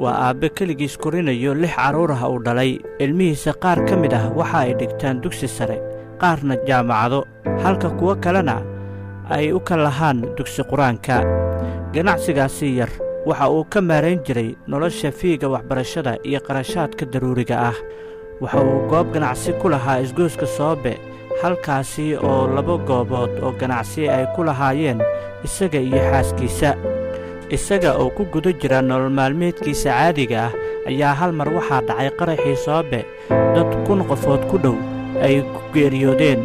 waa aabbe keligiis korinayo 6 carruur ah uu dhalay. ilmihiisa qaar ka mid ah waxa ay dhigtaan dugsi sare, qaarna jaamacado, halka kuwo kalena ay u kalahaan dugsi qur-aanka. ganacsigaasi yar waxa uu ka maarayn jiray nolosha fiiga waxbarashada iyo qarashaadka daruuriga ah. waxa uu goob ganacsi ku lahaa isgoyska Soobe, halkaasi oo 2 goobood oo ganacsi ay ku lahaayeen isaga iyo xaaskiisa. isaga oo ku guda jira nolol maalmeedkiisa caadiga ah ayaa hal mar waxaa dhacay qaraxii Soobe, dad 1,000 qofood ku dhow ay ku geeriyoodeen.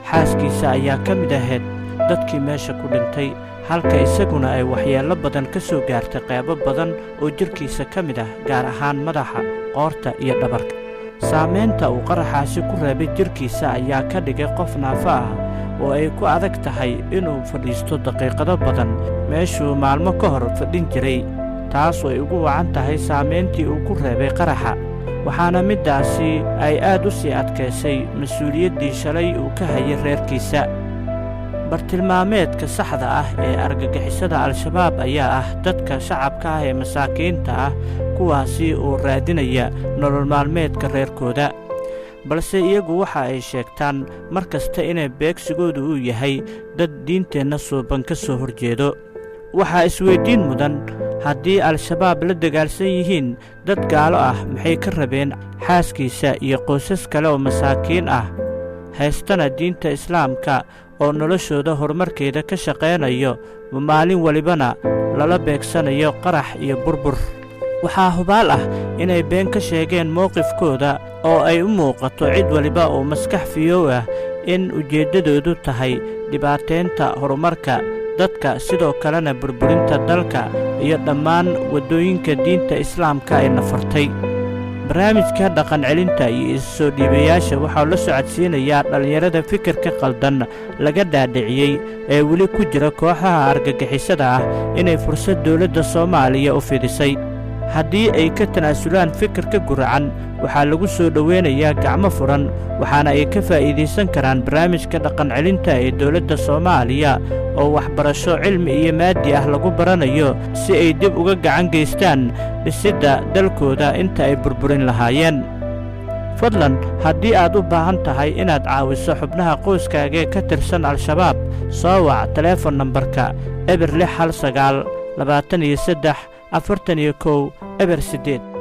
xaaskiisa ayaa ka mid ahayd dadkii meesha ku dhintay, halka isaguna ay waxyeello badan ka soo gaartay qaybo badan oo jirkiisa ka mid ah, gaar ahaan madaxa, qoorta iyo dhabarka. saamaynta uu qaraxaasi ku reebay jirkiisa ayaa ka dhigay qof naafo ah oo ay ku adag tahay inuu fadhiisto daqiiqado badan meeshuu maalmo ka hor fadhin jiray. taas way ugu wacan tahay saamayntii uu ku reebay qaraxa, waxaana middaasi ay aad u sii adkaysay mas-uuliyaddii shalay uu ka hayay reerkiisa. bartilmaameedka saxda ah ee argagixisada Al-shabaab ayaa ah dadka shacabka ah ee masaakiinta ah, kuwaasi oo raadinaya nolol maalmeedka reerkooda. balse iyagu waxa ay sheegtaan mar kasta inay beegsigoodu uu yahay dad diinteenna suuban ka soo horjeedo. waxaa isweyddiin mudan, haddii Al-shabaab la dagaalsan yihiin dad gaalo ah, maxay ka rabeen xaaskiisa iyo qoysas kale oo masaakiin ah, haystana diinta islaamka oo noloshooda horumarkeeda ka shaqaynayo, maalin walibana lala beegsanayo qarax iyo burbur. waxaa hubaal ah inay been ka sheegeen mowqifkooda oo ay u muuqato cid waliba oo maskax fiyow ah in ujeeddadoodu tahay dhibaataynta horumarka dadka, sidoo kalena burburinta dalka iyo dhammaan waddooyinka diinta islaamka ay nafartay. barnaamijka dhaqancelinta iyo isu-soo dhiibayaasha waxaa la socodsiinayaa dhallinyarada fikirka qaldan laga dhaadhiciyey ee weli ku jira kooxaha argagixisada ah inay fursad dawladda Soomaaliya u fidisay. haddii ay ka tanaasulaan fikirka guracan, waxaa lagu soo dhoweynayaa gacmo furan, waxaana ay ka faa'iidaysan karaan barnaamijka dhaqancelinta ee dawladda Soomaaliya oo waxbarasho cilmi iyo maadi ah lagu baranayo si ay dib uga gacan geystaan dhisidda dalkooda inta ay burburin lahaayeen. fadlan, haddii aad u baahan tahay inaad caawiso xubnaha qoyskaaga ee ka tirsan Al-shabaab, soo wac taleefon nambarka 0619 23 41 08.